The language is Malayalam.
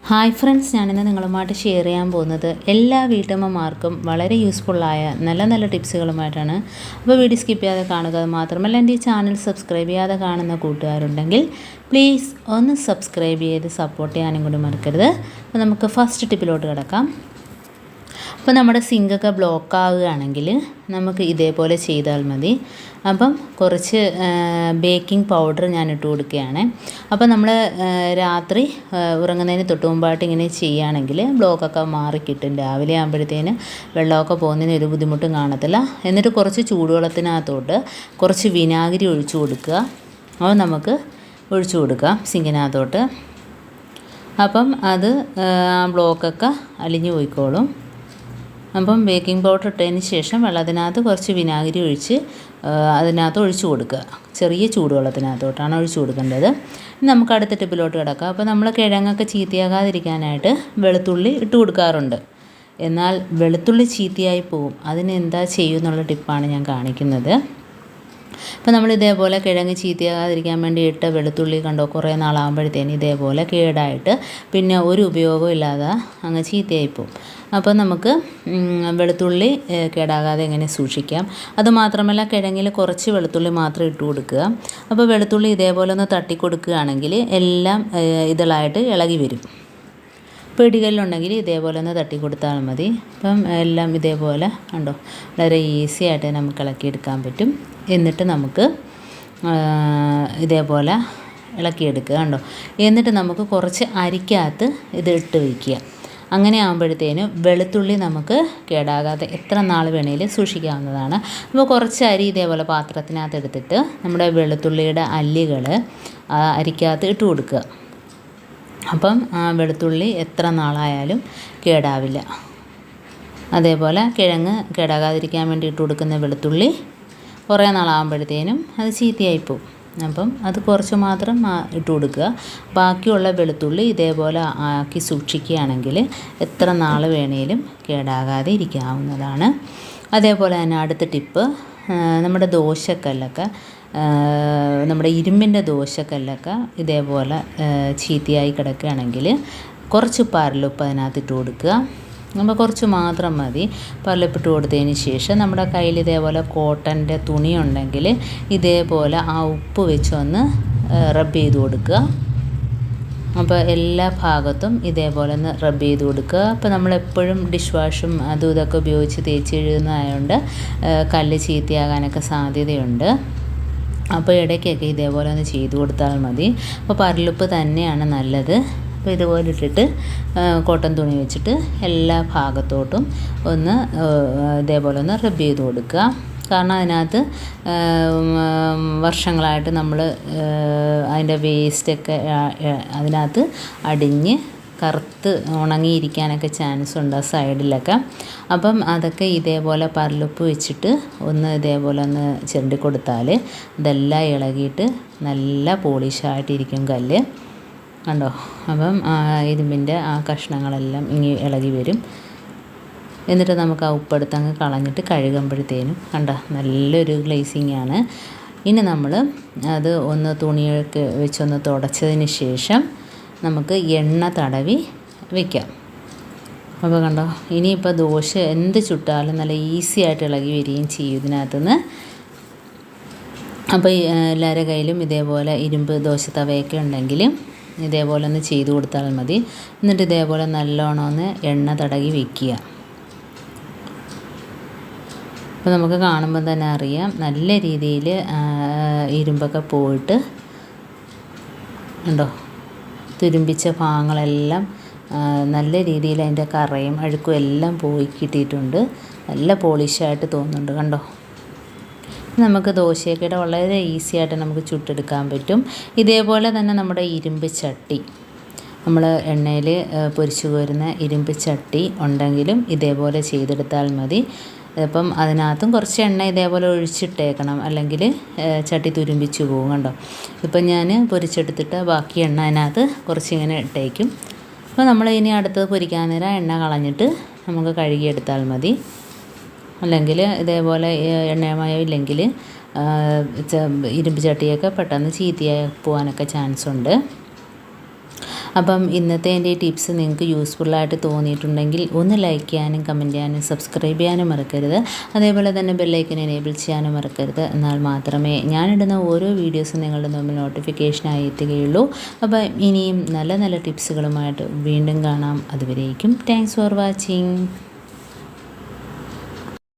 ഹായ് ഫ്രണ്ട്സ്, ഞാനിന്ന് നിങ്ങളുമായിട്ട് ഷെയർ ചെയ്യാൻ പോകുന്നത് എല്ലാ വീട്ടമ്മമാർക്കും വളരെ യൂസ്ഫുള്ളായ നല്ല നല്ല ടിപ്സുകളുമായിട്ടാണ്. അപ്പോൾ വീഡിയോ സ്കിപ്പ് ചെയ്യാതെ കാണുക. മാത്രമല്ല എൻ്റെ ഈ ചാനൽ സബ്സ്ക്രൈബ് ചെയ്യാതെ കാണുന്ന കൂട്ടുകാരുണ്ടെങ്കിൽ പ്ലീസ് ഒന്ന് സബ്സ്ക്രൈബ് ചെയ്ത് സപ്പോർട്ട് ചെയ്യാനും കൂടി മറക്കരുത്. അപ്പോൾ നമുക്ക് ഫസ്റ്റ് ടിപ്പിലോട്ട് കിടക്കാം. അപ്പോൾ നമ്മുടെ സിങ്കൊക്കെ ബ്ലോക്ക് ആവുകയാണെങ്കിൽ നമുക്ക് ഇതേപോലെ ചെയ്താൽ മതി. അപ്പം കുറച്ച് ബേക്കിംഗ് പൗഡർ ഞാൻ ഇട്ട് കൊടുക്കുകയാണ്. അപ്പോൾ നമ്മൾ രാത്രി ഉറങ്ങുന്നതിന് തൊട്ട് മുമ്പായിട്ട് ഇങ്ങനെ ചെയ്യുകയാണെങ്കിൽ ബ്ലോക്കൊക്കെ മാറിക്കിട്ടും. രാവിലെ ആകുമ്പോഴത്തേന് വെള്ളമൊക്കെ പോകുന്നതിന് ഒരു ബുദ്ധിമുട്ടും കാണത്തില്ല. എന്നിട്ട് കുറച്ച് ചൂടുവെള്ളത്തിനകത്തോട്ട് കുറച്ച് വിനാഗിരി ഒഴിച്ചു കൊടുക്കുക. അപ്പോൾ നമുക്ക് ഒഴിച്ചു കൊടുക്കാം സിങ്കിനകത്തോട്ട്. അപ്പം അത് ബ്ലോക്കൊക്കെ അലിഞ്ഞു പോയിക്കോളും. അപ്പം ബേക്കിംഗ് പൗഡർ ഇട്ടതിന് ശേഷം വെള്ളത്തിനകത്ത് കുറച്ച് വിനാഗിരി ഒഴിച്ച് അതിനകത്ത് ഒഴിച്ചു കൊടുക്കുക. ചെറിയ ചൂടുവെള്ളത്തിനകത്തോട്ടാണ് ഒഴിച്ചു കൊടുക്കേണ്ടത്. നമുക്ക് അടുത്ത ടിപ്പിലോട്ട് കിടക്കാം. അപ്പോൾ നമ്മൾ കിഴങ്ങൊക്കെ ചീത്തയാകാതിരിക്കാനായിട്ട് വെളുത്തുള്ളി ഇട്ട് കൊടുക്കാറുണ്ട്. എന്നാൽ വെളുത്തുള്ളി ചീത്തയായി പോകും. അതിന് എന്താ ചെയ്യുമെന്നുള്ള ടിപ്പാണ് ഞാൻ കാണിക്കുന്നത്. അപ്പോൾ നമ്മൾ ഇതേപോലെ കിഴങ്ങ് ചീത്തയാകാതിരിക്കാൻ വേണ്ടി ഇട്ട വെളുത്തുള്ളി കണ്ടോ, കുറേ നാളാകുമ്പോഴത്തേന് ഇതേപോലെ കേടായിട്ട് പിന്നെ ഒരു ഉപയോഗവും ഇല്ലാതെ അങ്ങ് ചീത്തയായിപ്പോവും. അപ്പോൾ നമുക്ക് വെളുത്തുള്ളി കേടാകാതെ എങ്ങനെ സൂക്ഷിക്കാം. അതുമാത്രമല്ല, കിഴങ്ങിൽ കുറച്ച് വെളുത്തുള്ളി മാത്രം ഇട്ട് കൊടുക്കുക. അപ്പോൾ വെളുത്തുള്ളി ഇതേപോലെ ഒന്ന് തട്ടി കൊടുക്കുകയാണെങ്കിൽ എല്ലാം ഇതളായിട്ട് ഇളകി വരും. പിടികല്ലുണ്ടെങ്കിൽ ഇതേപോലെ ഒന്ന് തട്ടി കൊടുത്താൽ മതി. അപ്പം എല്ലാം ഇതേപോലെ കണ്ടോ, വളരെ ഈസി ആയിട്ട് നമുക്ക് ഇളക്കിയെടുക്കാൻ പറ്റും. എന്നിട്ട് നമുക്ക് ഇതേപോലെ ഇളക്കിയെടുക്കുക കണ്ടോ. എന്നിട്ട് നമുക്ക് കുറച്ച് അരിക്കകത്ത് ഇത് ഇട്ട് വയ്ക്കുക. അങ്ങനെ ആകുമ്പോഴത്തേനും വെളുത്തുള്ളി നമുക്ക് കേടാകാതെ എത്ര നാൾ വേണേലും സൂക്ഷിക്കാവുന്നതാണ്. അപ്പോൾ കുറച്ച് അരി ഇതേപോലെ പാത്രത്തിനകത്ത് എടുത്തിട്ട് നമ്മുടെ വെളുത്തുള്ളിയുടെ അല്ലികൾ അരിക്കകത്ത് ഇട്ട് കൊടുക്കുക. അപ്പം വെളുത്തുള്ളി എത്ര നാളായാലും കേടാവില്ല. അതേപോലെ കിഴങ്ങ് കേടാകാതിരിക്കാൻ വേണ്ടി ഇട്ട് കൊടുക്കുന്ന വെളുത്തുള്ളി കുറേ നാളാകുമ്പോഴത്തേനും അത് ചീത്തയായിപ്പോവും. അപ്പം അത് കുറച്ച് മാത്രം ഇട്ട് കൊടുക്കുക. ബാക്കിയുള്ള വെളുത്തുള്ളി ഇതേപോലെ ആക്കി സൂക്ഷിക്കുകയാണെങ്കിൽ എത്ര നാൾ വേണേലും കേടാകാതെ ഇരിക്കാവുന്നതാണ്. അതേപോലെ തന്നെ അടുത്ത ടിപ്പ്, നമ്മുടെ ദോശക്കല്ലൊക്കെ, നമ്മുടെ ഇരുമ്പിൻ്റെ ദോശക്കല്ലൊക്കെ ഇതേപോലെ ചീത്തയായി കിടക്കുകയാണെങ്കിൽ കുറച്ച് പരലുപ്പ് അതിനകത്ത് ഇട്ട് കൊടുക്കുക. നമ്മൾ കുറച്ച് മാത്രം മതി. പരലുപ്പിട്ട് കൊടുത്തതിന് ശേഷം നമ്മുടെ കയ്യിൽ ഇതേപോലെ കോട്ടൻ്റെ തുണി ഉണ്ടെങ്കിൽ ഇതേപോലെ ആ ഉപ്പ് വെച്ചൊന്ന് റബ്ബ് ചെയ്ത് കൊടുക്കുക. അപ്പോൾ എല്ലാ ഭാഗത്തും ഇതേപോലെ ഒന്ന് റബ്ബ് ചെയ്ത് കൊടുക്കുക. അപ്പോൾ നമ്മളെപ്പോഴും ഡിഷ് വാഷും അതും ഇതൊക്കെ ഉപയോഗിച്ച് തേച്ച് എഴുതുന്നതായതുകൊണ്ട് കല്ല് ചീത്തയാകാനൊക്കെ സാധ്യതയുണ്ട്. അപ്പോൾ ഇടയ്ക്കൊക്കെ ഇതേപോലെ ഒന്ന് ചെയ്ത് കൊടുത്താൽ മതി. അപ്പോൾ പരലുപ്പ് തന്നെയാണ് നല്ലത്. അപ്പോൾ ഇതുപോലെ ഇട്ടിട്ട് കോട്ടൺ തുണി വെച്ചിട്ട് എല്ലാ ഭാഗത്തോട്ടും ഒന്ന് ഇതേപോലെ ഒന്ന് റബ്ബ് ചെയ്ത് കൊടുക്കുക. കാരണം അതിനകത്ത് വർഷങ്ങളായിട്ട് നമ്മൾ അതിൻ്റെ വേസ്റ്റൊക്കെ അതിനകത്ത് അടിഞ്ഞ് കറുത്ത് ഉണങ്ങിയിരിക്കാനൊക്കെ ചാൻസ് ഉണ്ട് ആ സൈഡിലൊക്കെ. അപ്പം അതൊക്കെ ഇതേപോലെ പരലുപ്പ് വെച്ചിട്ട് ഒന്ന് ഇതേപോലെ ഒന്ന് ചിരണ്ടി കൊടുത്താൽ ഇതെല്ലാം ഇളകിയിട്ട് നല്ല പോളിഷായിട്ടിരിക്കും കല്ല് കണ്ടോ. അപ്പം ഇരുമ്പിൻ്റെ ആ കഷ്ണങ്ങളെല്ലാം ഇളകി വരും. എന്നിട്ട് നമുക്ക് ആ ഉപ്പെടുത്ത് അങ്ങ് കളഞ്ഞിട്ട് കഴുകുമ്പോഴത്തേനും കണ്ടോ നല്ലൊരു ഗ്ലേസിങ്ങാണ്. ഇനി നമ്മൾ അത് ഒന്ന് തുണിയൊക്കെ വെച്ചൊന്ന് തുടച്ചതിന് ശേഷം നമുക്ക് എണ്ണ തടവി വയ്ക്കാം. അപ്പോൾ കണ്ടോ, ഇനിയിപ്പോൾ ദോശ എന്ത് ചുട്ടാലും നല്ല ഈസി ആയിട്ട് ഇളകി വരികയും ചെയ്യും ഇതിനകത്തുനിന്ന്. അപ്പോൾ എല്ലാവരുടെ കയ്യിലും ഇതേപോലെ ഇരുമ്പ് ദോശ തവയൊക്കെ ഉണ്ടെങ്കിൽ ഇതേപോലെ ഒന്ന് ചെയ്ത് കൊടുത്താൽ മതി. എന്നിട്ട് ഇതേപോലെ നല്ലോണം ഒന്ന് എണ്ണ തടവി വയ്ക്കുക. അപ്പോൾ നമുക്ക് കാണുമ്പോൾ തന്നെ അറിയാം നല്ല രീതിയിൽ ഇരുമ്പൊക്കെ പോയിട്ട് ഉണ്ടോ, തുരുമ്പിച്ച ഭാഗങ്ങളെല്ലാം നല്ല രീതിയിൽ അതിൻ്റെ കറയും അഴുക്കും എല്ലാം പോയി കിട്ടിയിട്ടുണ്ട്. നല്ല പോളിഷായിട്ട് തോന്നുന്നുണ്ട് കണ്ടോ. നമുക്ക് ദോശയൊക്കെ വളരെ ഈസി ആയിട്ട് നമുക്ക് ചുട്ടെടുക്കാൻ പറ്റും. ഇതേപോലെ തന്നെ നമ്മുടെ ഇരുമ്പ് ചട്ടി, നമ്മൾ എണ്ണയിൽ പൊരിച്ചു കോരുന്ന ഇരുമ്പ് ചട്ടി ഉണ്ടെങ്കിലും ഇതേപോലെ ചെയ്തെടുത്താൽ മതി. അപ്പം അതിനകത്തും കുറച്ച് എണ്ണ ഇതേപോലെ ഒഴിച്ചിട്ടേക്കണം, അല്ലെങ്കിൽ ചട്ടി തുരുമ്പിച്ച് പോകും കണ്ടോ. ഇപ്പം ഞാൻ പൊരിച്ചെടുത്തിട്ട് ബാക്കി എണ്ണ അതിനകത്ത് കുറച്ചിങ്ങനെ ഇട്ടേക്കും. അപ്പോൾ നമ്മൾ ഇനി അടുത്തത് പൊരിക്കാൻ നേരം എണ്ണ കളഞ്ഞിട്ട് നമുക്ക് കഴുകിയെടുത്താൽ മതി. അല്ലെങ്കിൽ ഇതേപോലെ എണ്ണമയം ഇല്ലെങ്കിൽ ഇരുമ്പ് ചട്ടിയൊക്കെ പെട്ടെന്ന് ചീത്തയായി പോകാനൊക്കെ ചാൻസ് ഉണ്ട്. അപ്പം ഇന്നത്തെ എൻ്റെ ഈ ടിപ്സ് നിങ്ങൾക്ക് യൂസ്ഫുള്ളായിട്ട് തോന്നിയിട്ടുണ്ടെങ്കിൽ ഒന്ന് ലൈക്ക് ചെയ്യാനും കമൻറ്റ് ചെയ്യാനും സബ്സ്ക്രൈബ് ചെയ്യാനും മറക്കരുത്. അതേപോലെ തന്നെ ബെല്ലൈക്കൻ എനേബിൾ ചെയ്യാനും മറക്കരുത്. എന്നാൽ മാത്രമേ ഞാനിടുന്ന ഓരോ വീഡിയോസും നിങ്ങളുടെ മുമ്പിൽ നോട്ടിഫിക്കേഷനായി എത്തുകയുള്ളൂ. അപ്പോൾ ഇനിയും നല്ല നല്ല ടിപ്സുകളുമായിട്ട് വീണ്ടും കാണാം. അതുവരേക്കും താങ്ക്സ് ഫോർ വാച്ചിങ്.